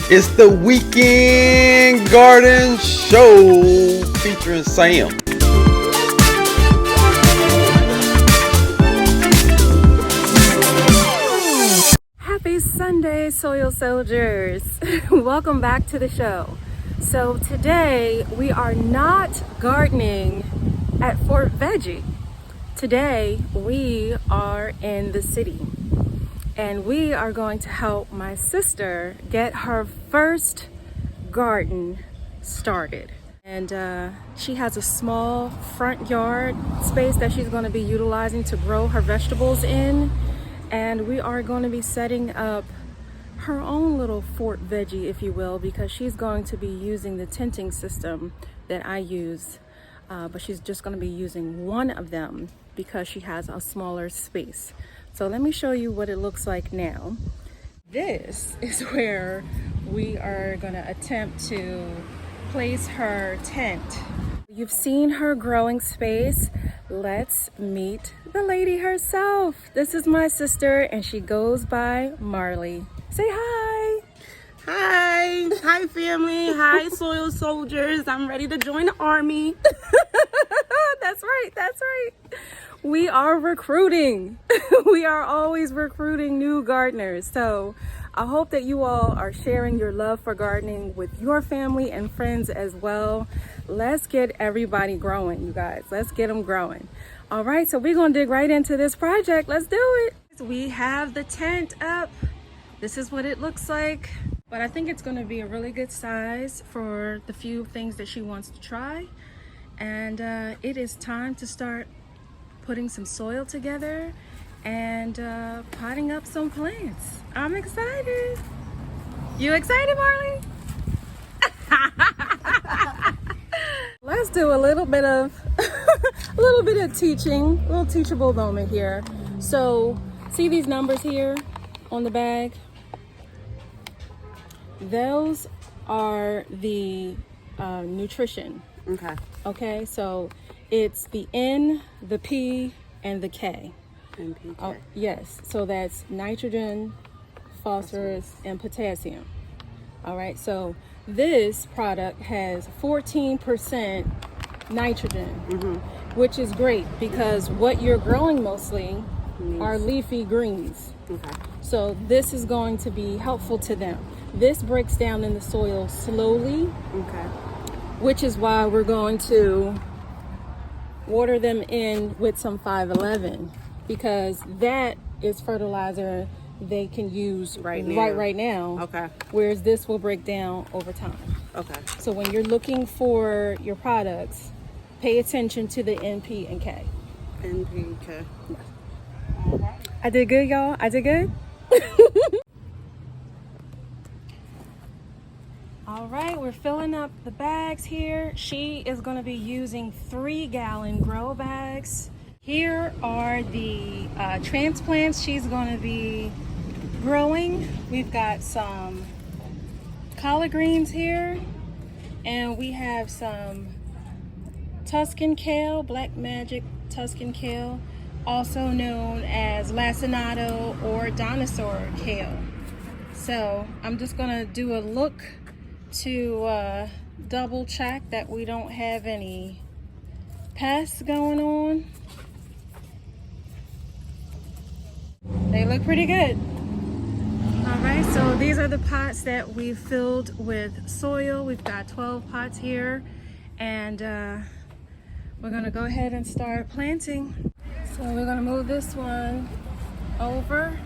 It's the Weekend Garden Show featuring Sam. Happy Sunday, Soil Soldiers. Welcome back to the show. So today we are not gardening at Fort Veggie. Today we are in the city and we are going to help my sister get her first garden started. And she has a small front yard space that she's going to be utilizing to grow her vegetables in. And we are going to be setting up her own little Fort Veggie, if you will, because she's going to be using the tenting system that I use. But she's just going to be using one of them because she has a smaller space. So let me show you what it looks like now. This is where we are going to attempt to place her tent. You've seen her growing space. Let's meet the lady herself. This is my sister and she goes by Marley. Say hi. Hi. Hi, family. Hi, Soil Soldiers. I'm ready to join the army. That's right. That's right. We are recruiting. We are always recruiting new gardeners. So I hope that you all are sharing your love for gardening with your family and friends as well. Let's get everybody growing, you guys. Let's get them growing. All right, so we're gonna dig right into this project. Let's do it. We have the tent up. This is what it looks like. But I think it's gonna be a really good size for the few things that she wants to try. And it is time to start putting some soil together and potting up some plants. I'm excited. You excited, Marley? Let's do a little bit of teaching, a little teachable moment here. So see these numbers here on the bag? Those are the nutrition. Okay, so it's the N, the P, and the K. NPK. Oh, yes, so that's nitrogen, phosphorus, and potassium. All right, so this product has 14% nitrogen, which is great because what you're growing mostly are leafy greens. So this is going to be helpful to them. This breaks down in the soil slowly, which is why we're going to water them in with some 511 because that is fertilizer they can use right now. Okay. Whereas this will break down over time. Okay. So when you're looking for your products, pay attention to the NP and K. NPK. I did good, y'all. I did good. All right, we're filling up the bags here. She is going to be using 3-gallon grow bags. Here are the transplants she's going to be growing. We've got some collard greens here, and we have some Tuscan kale, black magic Tuscan kale, also known as lacinato or dinosaur kale. So I'm just going to do a look to double check that we don't have any pests going on. They look pretty good. All right, so these are the pots that we've filled with soil. We've got 12 pots here, and we're gonna go ahead and start planting. So we're gonna move this one over.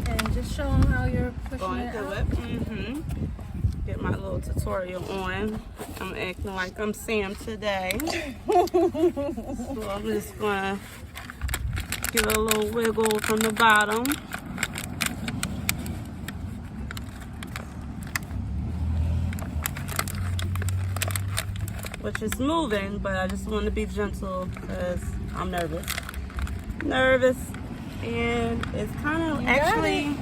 And just show them how you're pushing it up. Get my little tutorial on. I'm acting like I'm Sam today. So I'm just gonna give it a little wiggle from the bottom. Which is moving, but I just want to be gentle because I'm nervous. And it's kind of actually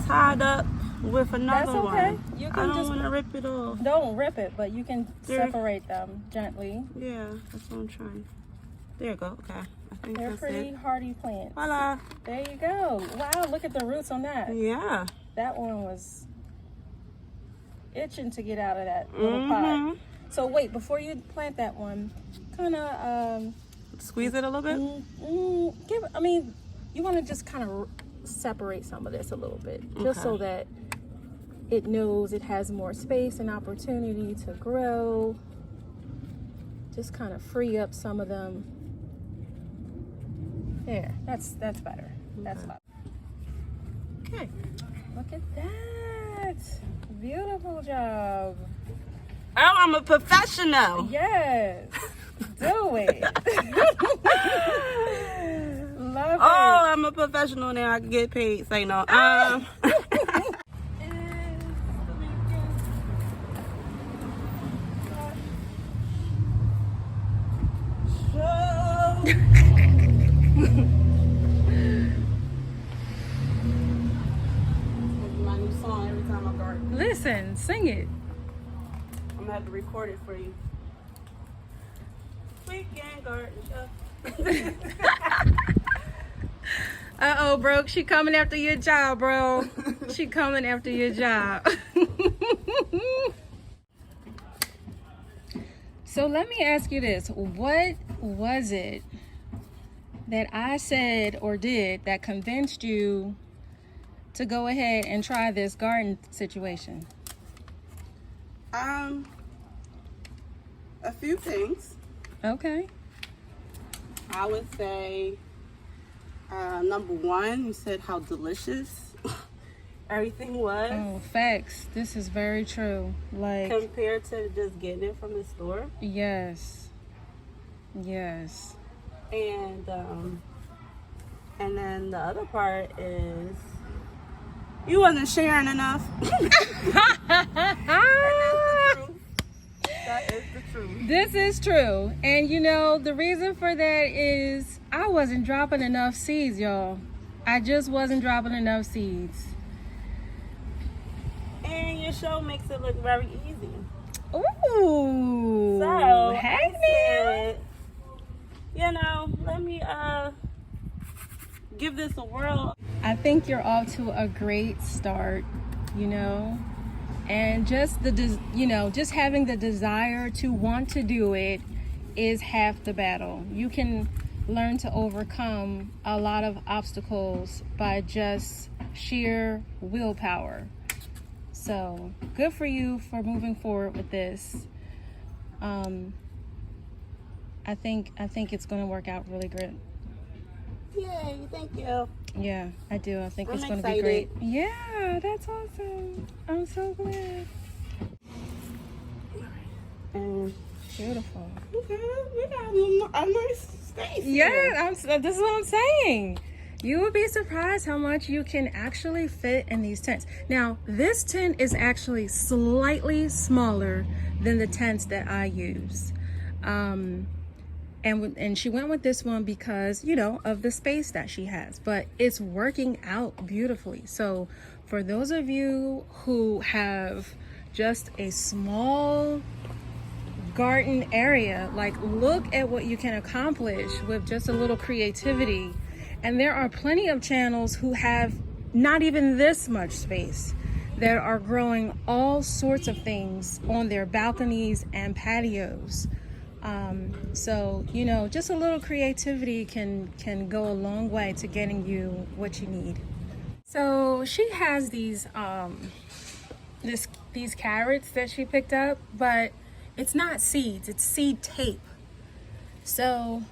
tied up with another one. You I can don't just want to rip it off. don't rip it, but you can separate them gently. Yeah, that's what I'm trying. There you go. Okay. I think They're that's pretty it. hardy plants. Voila. There you go. Wow, look at the roots on that. Yeah. That one was itching to get out of that little pot. So wait, before you plant that one, kind of Squeeze it a little bit. you want to just kind of separate some of this a little bit, just so that it knows it has more space and opportunity to grow. Just kind of free up some of them. There, that's better. That's better. Okay. Look at that. Beautiful job. Oh, I'm a professional. Yes. Do it. Love it. Oh, I'm a professional now. I can get paid. Say no. My new song every time I garden. Listen, sing it. I'm gonna have to record it for you. Weekend garden show. Uh-oh, bro. She coming after your job, bro. She coming after your job. So let me ask you this. What was it that I said or did that convinced you to go ahead and try this garden situation? A few things. Okay. I would say, number one, you said how delicious everything was Oh, facts. This is very true. Like, compared to just getting it from the store. yes. Yes. And then the other part is you wasn't sharing enough. That is the truth. This is true. And you know, the reason for that is I wasn't dropping enough seeds, y'all. I just wasn't dropping enough seeds. And your show makes it look very easy. Ooh. So, hey, I man. said, you know, let me give this a whirl. I think you're off to a great start, you know. And just just having the desire to want to do it is half the battle. You can learn to overcome a lot of obstacles by just sheer willpower. So good for you for moving forward with this. I think it's going to work out really good. Yay, thank you. Yeah, I do. I think I'm it's going to be excited. great. Yeah, that's awesome. I'm so glad. And Beautiful. okay, we got a nice space. Yeah, here. this is what I'm saying. You would be surprised how much you can actually fit in these tents. Now, this tent is actually slightly smaller than the tents that I use. And she went with this one because, you know, of the space that she has. But it's working out beautifully. So for those of you who have just a small garden area, like, look at what you can accomplish with just a little creativity. And there are plenty of channels who have not even this much space that are growing all sorts of things on their balconies and patios. So, you know, just a little creativity can go a long way to getting you what you need. So she has these these carrots that she picked up, but it's not seeds, it's seed tape. So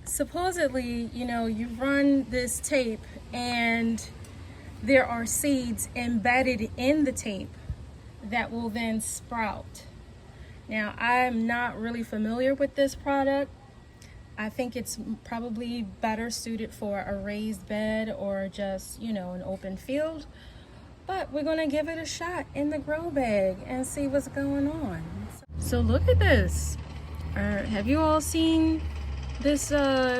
supposedly, you know, you run this tape and there are seeds embedded in the tape that will then sprout. Now, I'm not really familiar with this product. I think it's probably better suited for a raised bed or just, you know, an open field. But we're gonna give it a shot in the grow bag and see what's going on. So look at this. Have you all seen this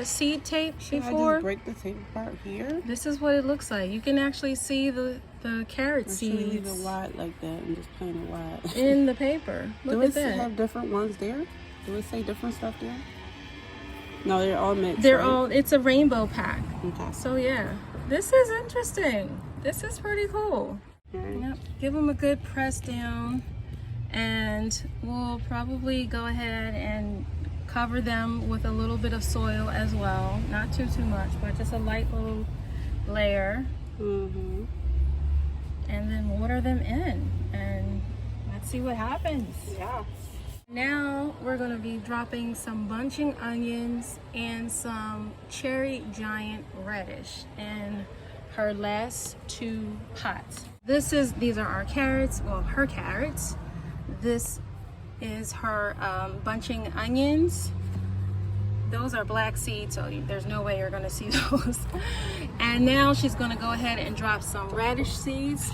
seed tape before? I just break the tape apart here? This is what it looks like. You can actually see the carrot Should we leave seeds it wide like that and just plain it wide? in the paper. Look Do at it that. have different ones there? Do it say different stuff there? No, they're all mixed. They're right? all, it's a rainbow pack. Okay. So yeah, this is interesting. This is pretty cool. Okay. Yep. Give them a good press down, and we'll probably go ahead and cover them with a little bit of soil as well. Not too much, but just a light little layer. Mm-hmm. And then water them in, and let's see what happens. Yeah. Now we're going to be dropping some bunching onions and some cherry giant radish in her last 2 pots. These are our carrots, well, her carrots. This is her bunching onions. Those are black seeds, so there's no way you're gonna see those. And now she's gonna go ahead and drop some radish seeds.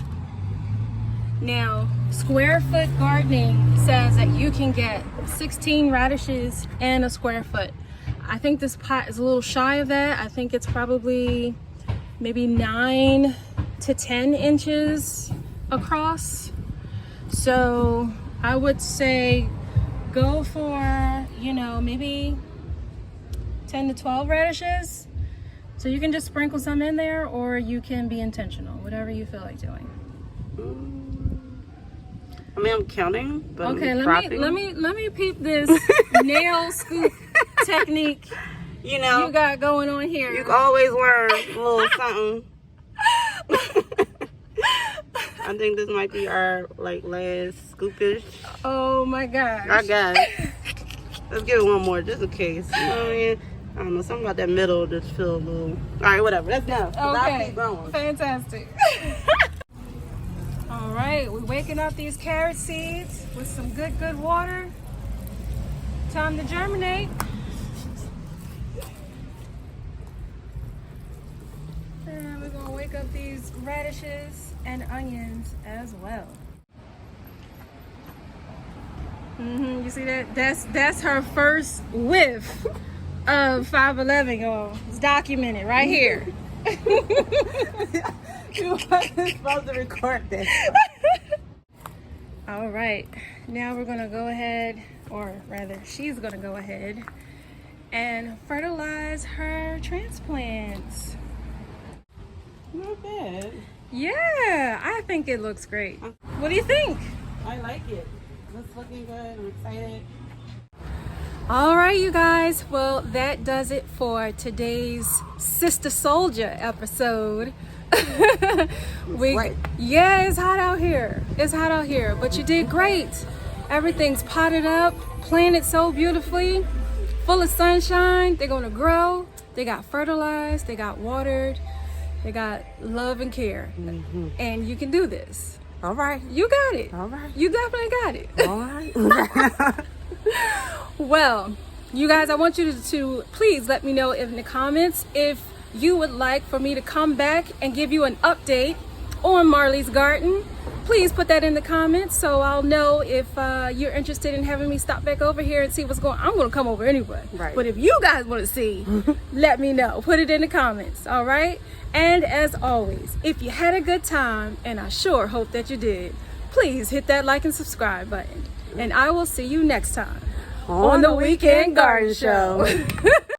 Now, square foot gardening says that you can get 16 radishes in a square foot. I think this pot is a little shy of that. I think it's probably maybe 9 to 10 inches across. So I would say go for, you know, maybe 10 to 12 radishes. So you can just sprinkle some in there, or you can be intentional, whatever you feel like doing. I mean, I'm counting, but Okay, I'm let me peep this nail scoop technique you know, you got going on here. you can always learn a little something. I think this might be our like last scoopish. Oh my gosh. I guess. Let's give it one more just in case. You know what I mean? I don't know, something about that middle just feel a little. All right, whatever. Let's go. I'll keep going. Fantastic. All right, we're waking up these carrot seeds with some good water. Time to germinate. And we're gonna wake up these radishes and onions as well. You see that? That's her first whiff of 511, y'all. It's documented right here. You wasn't supposed to record this. All right, now we're gonna go ahead, or rather she's gonna go ahead and fertilize her transplants. Not bad. Yeah, I think it looks great. What do you think? I like it. It's looking good. I'm excited. All right, you guys. Well, that does it for today's Sister Soldier episode. Yeah, it's hot out here. It's hot out here, but you did great. Everything's potted up, planted so beautifully, full of sunshine. They're gonna grow. They got fertilized. They got watered. They got love and care. And you can do this. All right. You got it. All right. You definitely got it. All right. Well, you guys, I want you to please let me know in the comments if you would like for me to come back and give you an update on Marley's garden. Please put that in the comments so I'll know if you're interested in having me stop back over here and see what's going on. I'm going to come over anyway. Right. But if you guys want to see, let me know. Put it in the comments, all right? And as always, if you had a good time, and I sure hope that you did, please hit that like and subscribe button. And I will see you next time on the Weekend Garden Show.